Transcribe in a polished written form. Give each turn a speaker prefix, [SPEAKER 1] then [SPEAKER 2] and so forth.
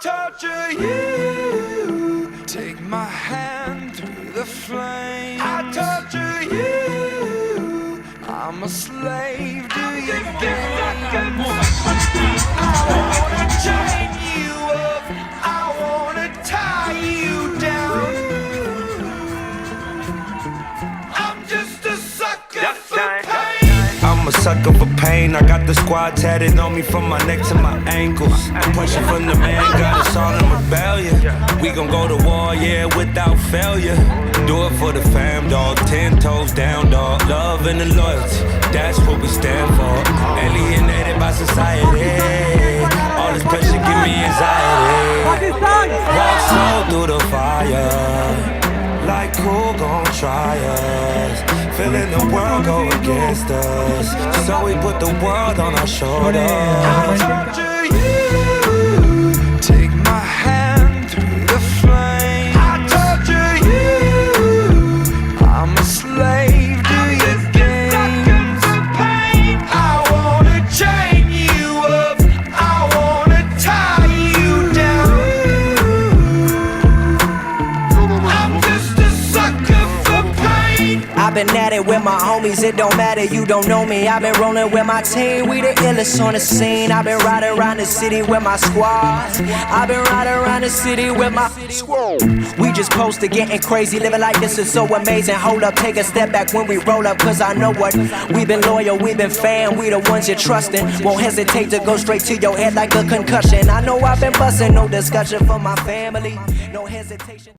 [SPEAKER 1] torture you. Take my hand through the flame. I torture you. I'm a slave to your game. I wanna chain you up. I wanna tie you down. I'm just a sucker for pain.
[SPEAKER 2] I'm a sucker for pain. I got the squad tatted on me from my neck to my ankles. Pushing from the man, got us all in rebellion. We gon' go to war, yeah, without failure. Do it for the fam, dog. 10 toes down, dog. Love and the loyalty, that's what we stand for. Alienated by society. All this pressure give me anxiety. Walk slow through the fire. Like who gon' try us? Feeling the world go against us, so we put the world on our shoulders.
[SPEAKER 1] I torture you. Take my hand through the flame. I torture you. I'm a slave to your games. I wanna chain you up. I wanna tie you down. I'm just a sucker for pain.
[SPEAKER 3] I've been at it with my homies, it don't matter, you don't know me. I've been rolling with my team, we the illest on the scene. I've been riding around the city with my squad. I've been riding around the city with my squad. We just posted getting crazy, living like this is so amazing. Hold up, take a step back when we roll up, cause I know what. We've been loyal, we've been fan, we the ones you're trusting. Won't hesitate to go straight to your head like a concussion. I know I've been busting, no discussion for my family, no hesitation.